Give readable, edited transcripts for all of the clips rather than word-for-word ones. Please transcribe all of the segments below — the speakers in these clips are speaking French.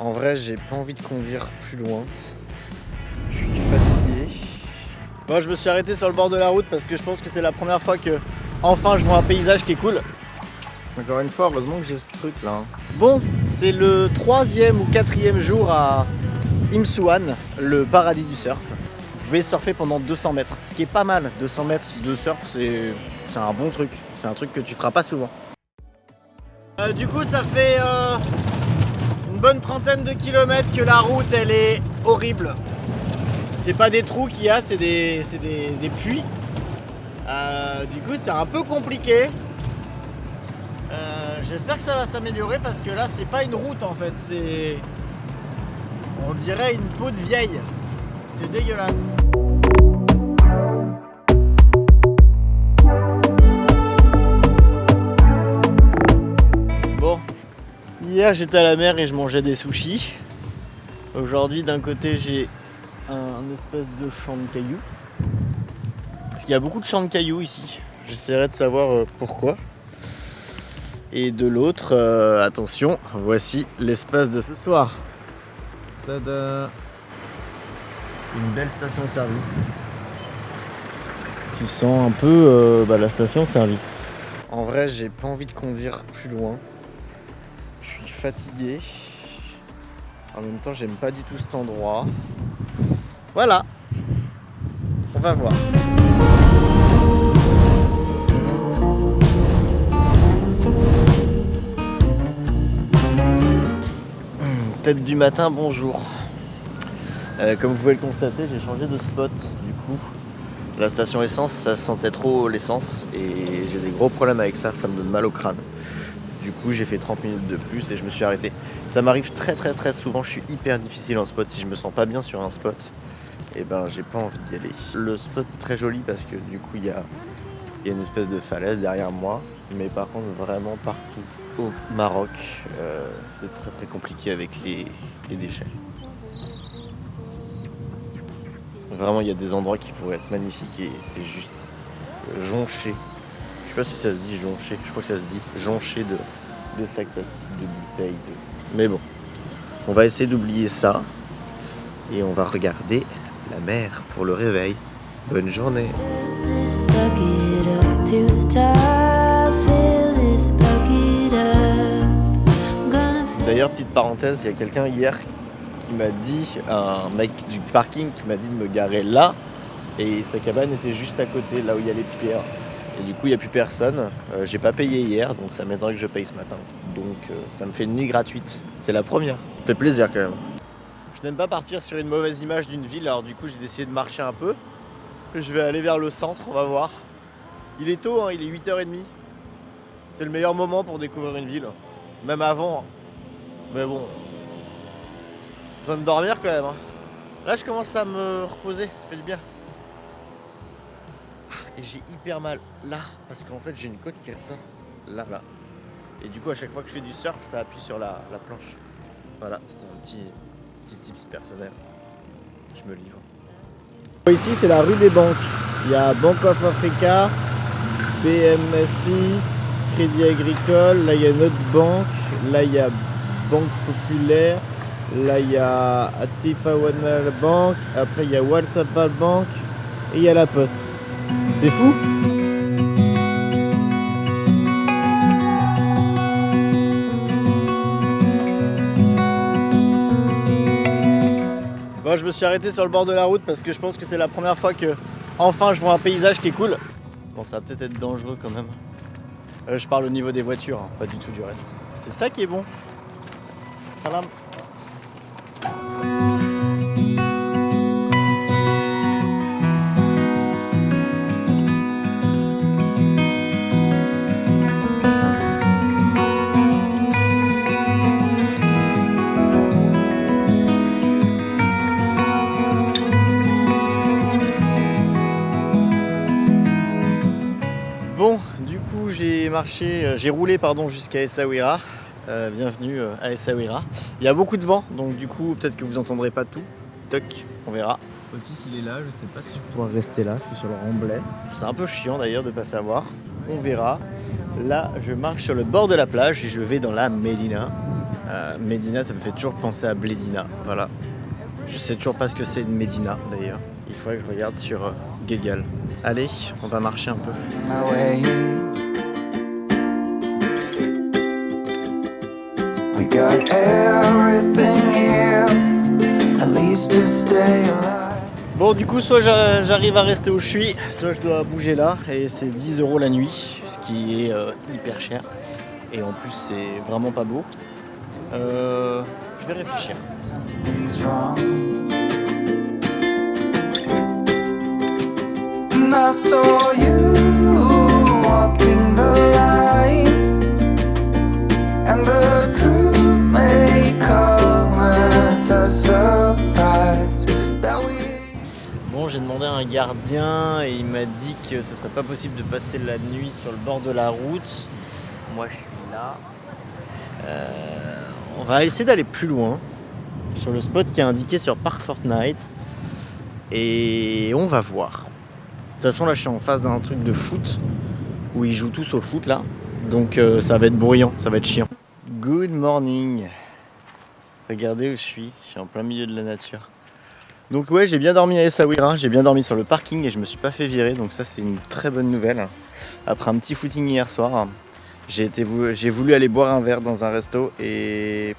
En vrai, j'ai pas envie de conduire plus loin. Je suis fatigué. Moi, je me suis arrêté sur le bord de la route parce que je pense que c'est la première fois que enfin je vois un paysage qui est cool. Encore une fois, heureusement que j'ai ce truc là. Bon, c'est le 3e ou 4e jour à Imsuan, le paradis du surf. Vous pouvez surfer pendant 200 mètres, ce qui est pas mal. 200 mètres de surf, c'est un bon truc. C'est un truc que tu feras pas souvent. Du coup, ça fait une bonne trentaine de kilomètres que la route, elle est horrible. C'est pas des trous qu'il y a, c'est des puits. Du coup, c'est un peu compliqué. J'espère que ça va s'améliorer parce que là, c'est pas une route en fait, c'est... On dirait une peau de vieille. C'est dégueulasse. Bon, hier j'étais à la mer et je mangeais des sushis. Aujourd'hui, d'un côté, j'ai un espèce de champ de cailloux. Parce qu'il y a beaucoup de champs de cailloux ici. J'essaierai de savoir pourquoi. Et de l'autre, attention, voici l'espace de ce soir. Tada! Une belle station-service qui sent un peu la station-service. En vrai, j'ai pas envie de conduire plus loin. Je suis fatigué. En même temps, j'aime pas du tout cet endroit. Voilà. On va voir. Tête du matin, bonjour. Comme vous pouvez le constater, j'ai changé de spot. Du coup, la station essence, ça sentait trop l'essence et j'ai des gros problèmes avec ça. Ça me donne mal au crâne. Du coup, j'ai fait 30 minutes de plus et je me suis arrêté. Ça m'arrive très souvent. Je suis hyper difficile en spot. Si je me sens pas bien sur un spot, et ben j'ai pas envie d'y aller. Le spot est très joli parce que du coup, il y a une espèce de falaise derrière moi. Mais par contre, vraiment partout au Maroc, c'est très compliqué avec les déchets. Vraiment, il y a des endroits qui pourraient être magnifiques et c'est juste jonché. Je sais pas si ça se dit jonché, je crois que ça se dit jonché de sacs plastiques, de bouteilles. Mais bon, on va essayer d'oublier ça et on va regarder la mer pour le réveil. Bonne journée. D'ailleurs, petite parenthèse, il y a quelqu'un hier qui m'a dit, un mec du parking qui m'a dit de me garer là et sa cabane était juste à côté, là où il y a les pierres. Et du coup, il n'y a plus personne. J'ai pas payé hier, donc ça m'étonnerait que je paye ce matin. Donc ça me fait une nuit gratuite. C'est la première. Ça fait plaisir quand même. Je n'aime pas partir sur une mauvaise image d'une ville, alors du coup j'ai décidé de marcher un peu. Je vais aller vers le centre, on va voir. Il est tôt, hein, il est 8h30. C'est le meilleur moment pour découvrir une ville. Même avant. Mais bon. Besoin de dormir quand même. Hein. Là je commence à me reposer, ça fait du bien. Et j'ai hyper mal là, parce qu'en fait j'ai une côte qui ressort là. Et du coup à chaque fois que je fais du surf, ça appuie sur la planche. Voilà, c'est un petit tips personnel. Je me livre. Ici c'est la rue des banques. Il y a Bank of Africa, BMSI, Crédit Agricole, là il y a notre banque, là il y a Banque Populaire, là il y a Atifa Wana Bank, après il y a Walsapal Bank et il y a la Poste. C'est fou. Bon, je me suis arrêté sur le bord de la route parce que je pense que c'est la première fois que enfin je vois un paysage qui est cool. Bon, ça va peut-être être dangereux quand même. Je parle au niveau des voitures, hein, pas du tout du reste. C'est ça qui est bon. Salam. Bon, du coup j'ai roulé jusqu'à Essaouira. Bienvenue à Essaouira. Il y a beaucoup de vent, donc du coup peut-être que vous entendrez pas tout. Toc, on verra. Otis il est là, je sais pas si je vais pouvoir rester là, je suis sur le remblai. C'est un peu chiant d'ailleurs de pas savoir. On verra. Là je marche sur le bord de la plage et je vais dans la Médina. Médina, ça me fait toujours penser à Blédina. Voilà. Je sais toujours pas ce que c'est une Médina d'ailleurs. Il faudrait que je regarde sur Google. Allez, on va marcher un peu. We got everything here, at least to stay alive. Bon, du coup, soit j'arrive à rester où je suis, soit je dois bouger là, et c'est 10 € la nuit, ce qui est hyper cher. Et en plus, c'est vraiment pas beau. Je vais réfléchir. And I saw you walking the line, and the truth may come as a surprise that we... Bon, j'ai demandé à un gardien et il m'a dit que ce serait pas possible de passer la nuit sur le bord de la route. Moi, je suis là. On va essayer d'aller plus loin sur le spot qui est indiqué sur Park Fortnite et on va voir. De toute façon, là, je suis en face d'un truc de foot où ils jouent tous au foot là, donc ça va être bruyant, ça va être chiant. Good morning. Regardez où je suis en plein milieu de la nature. Donc ouais, j'ai bien dormi à Essaouira, j'ai bien dormi sur le parking et je me suis pas fait virer, donc ça c'est une très bonne nouvelle. Après un petit footing hier soir, j'ai voulu aller boire un verre dans un resto et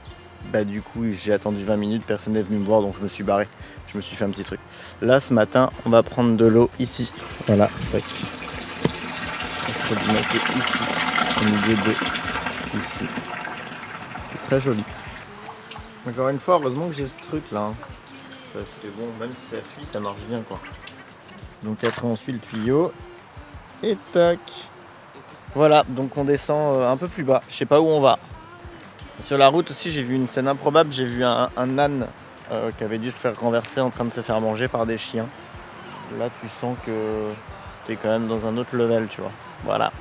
du coup j'ai attendu 20 minutes, personne n'est venu me voir donc je me suis barré. Je me suis fait un petit truc. Là ce matin on va prendre de l'eau ici. Voilà. Ouais. Je vais mettre ici, au milieu de ici. C'est très joli. Encore une fois, heureusement que j'ai ce truc là. Parce que bon, même si ça fuit, ça marche bien quoi. Donc après on suit le tuyau. Et tac. Voilà, donc on descend un peu plus bas. Je sais pas où on va. Sur la route aussi, j'ai vu une scène improbable. J'ai vu un âne qui avait dû se faire renverser en train de se faire manger par des chiens. Là, tu sens que t'es quand même dans un autre level, tu vois. Voilà.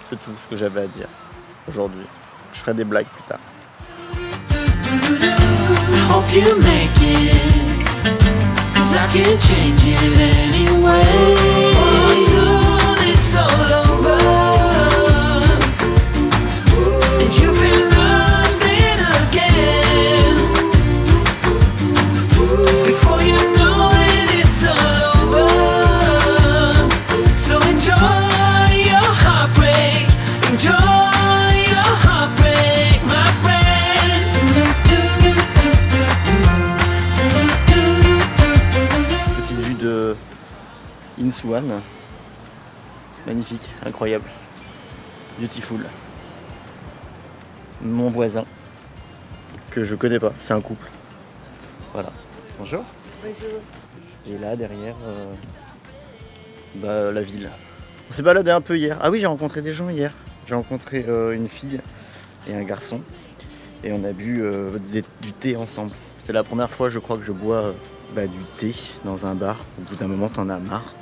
C'est tout ce que j'avais à dire aujourd'hui. Je ferai des blagues plus tard. Hope you make it, 'cause I can't change it anyway. Soon it's all over, and you've been running again. Before you know it, it's all over. So enjoy your heartbreak, enjoy your heartbreak, my friend. Petite vue de Insuan. Magnifique, incroyable, beautiful. Mon voisin, que je connais pas, c'est un couple. Voilà. Bonjour. Bonjour. Et là derrière, la ville. On s'est baladé un peu hier. Ah oui, j'ai rencontré des gens hier. J'ai rencontré une fille et un garçon. Et on a bu du thé ensemble. C'est la première fois, je crois, que je bois du thé dans un bar. Au bout d'un moment, t'en as marre.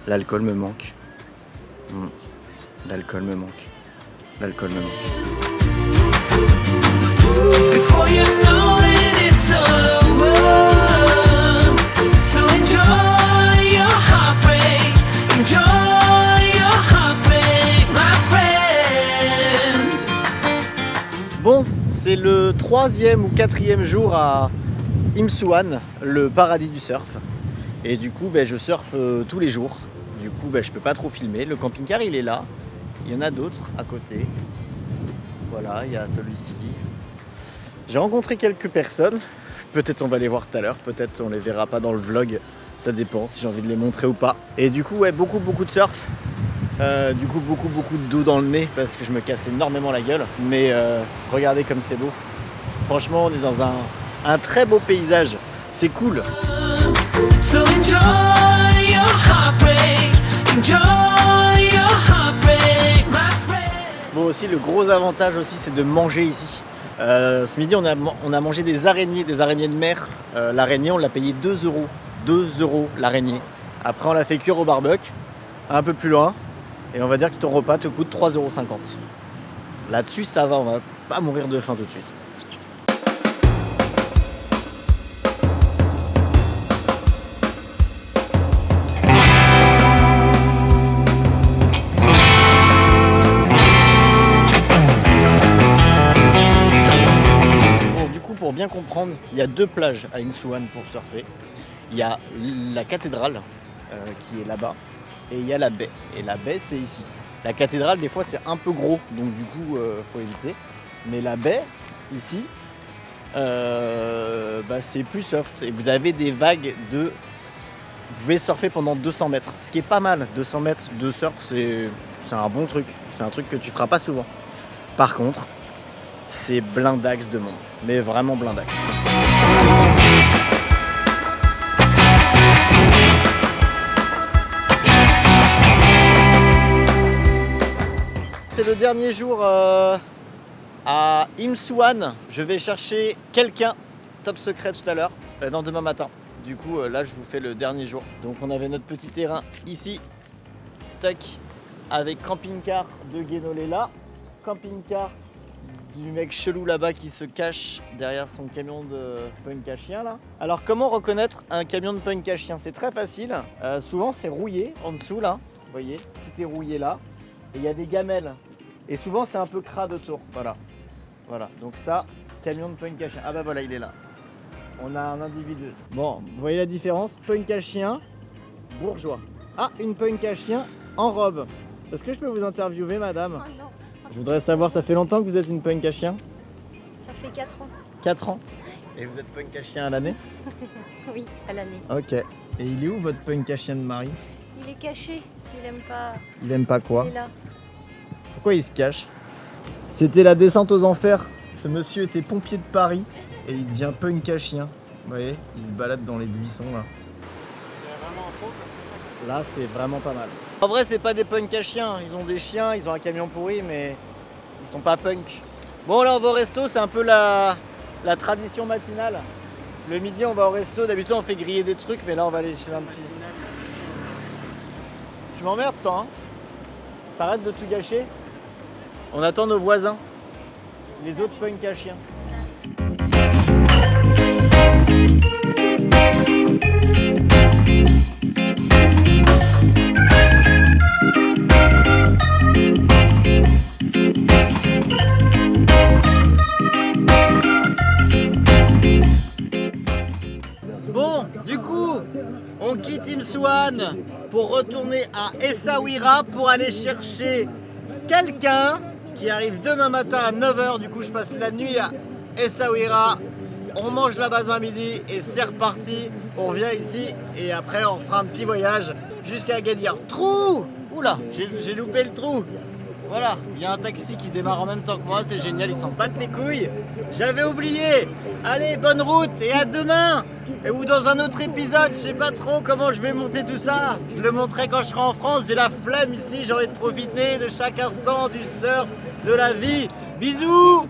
L'alcool me manque. L'alcool me manque. Before you know it, it's all over. So enjoy your heartbreak, my friend. Bon, c'est le 3e ou 4e jour à Imsuan, le paradis du surf. Et du coup, je surfe tous les jours. Du coup, je peux pas trop filmer. Le camping-car, il est là. Il y en a d'autres à côté. Voilà, il y a celui-ci. J'ai rencontré quelques personnes. Peut-être on va les voir tout à l'heure. Peut-être on les verra pas dans le vlog. Ça dépend si j'ai envie de les montrer ou pas. Et du coup, beaucoup de surf. Du coup, beaucoup d'eau dans le nez parce que je me casse énormément la gueule. Mais regardez comme c'est beau. Franchement, on est dans un très beau paysage. C'est cool. So enjoy your heartbreak, my friend. Bon aussi, le gros avantage aussi, c'est de manger ici. Ce midi, on a mangé des araignées de mer. L'araignée, on l'a payé 2 €. 2 € l'araignée. Après, on l'a fait cuire au barbecue, un peu plus loin. Et on va dire que ton repas te coûte 3,50 €. Là-dessus, ça va, on va pas mourir de faim tout de suite. pour bien comprendre, il y a 2 plages à Insuan pour surfer. Il y a la cathédrale qui est là-bas et il y a la baie. Et la baie, c'est ici. La cathédrale, des fois, c'est un peu gros, donc du coup, faut éviter. Mais la baie, ici, c'est plus soft. Et vous avez des vagues de... Vous pouvez surfer pendant 200 mètres, ce qui est pas mal. 200 mètres de surf, c'est un bon truc. C'est un truc que tu feras pas souvent. Par contre, c'est blindax de monde. Mais vraiment blindax. C'est le dernier jour à Imsuan. Je vais chercher quelqu'un, top secret tout à l'heure, demain matin. Du coup, là, je vous fais le dernier jour. Donc, on avait notre petit terrain ici, tac, avec camping-car de Guénolé là, camping-car du mec chelou là-bas qui se cache derrière son camion de punk à chien là. Alors, comment reconnaître un camion de punk à chien? C'est très facile. Souvent, c'est rouillé en dessous là. Vous voyez, tout est rouillé là. Et il y a des gamelles. Et souvent, c'est un peu crade autour. Voilà. Voilà. Donc ça, camion de punk à chien. Ah bah voilà, il est là. On a un individu. Bon, vous voyez la différence? Punk à chien, bourgeois. Ah, une punk à chien en robe. Est-ce que je peux vous interviewer, madame? Oh non. Je voudrais savoir, ça fait longtemps que vous êtes une punk à chien? Ça fait 4 ans. 4 ans? Et vous êtes punk à chien à l'année? Oui, à l'année. Ok. Et il est où votre punk à chien de mari? Il est caché. Il aime pas. Il aime pas quoi? Il est là. Pourquoi il se cache? C'était la descente aux enfers. Ce monsieur était pompier de Paris et il devient punk à chien. Vous voyez, il se balade dans les buissons là. Là, c'est vraiment pas mal. En vrai, c'est pas des punks à chiens. Ils ont des chiens, ils ont un camion pourri, mais ils sont pas punk. Bon, là, on va au resto. C'est un peu la tradition matinale. Le midi, on va au resto. D'habitude, on fait griller des trucs, mais là, on va aller chez un petit. Tu m'emmerdes, toi, hein? T'arrêtes de tout gâcher. On attend nos voisins. Les autres punks à chiens. Bon, du coup, on quitte Imsuan pour retourner à Essaouira pour aller chercher quelqu'un qui arrive demain matin à 9h. Du coup, je passe la nuit à Essaouira. On mange là-bas demain midi et c'est reparti. On revient ici et après, on fera un petit voyage jusqu'à Agadir. Trou! Oula, j'ai loupé le trou. Voilà, il y a un taxi qui démarre en même temps que moi, c'est génial, ils s'en battent les couilles. J'avais oublié. Allez, bonne route et à demain. Ou dans un autre épisode, je sais pas trop comment je vais monter tout ça. Je le montrerai quand je serai en France, j'ai la flemme ici, j'ai envie de profiter de chaque instant du surf, de la vie. Bisous.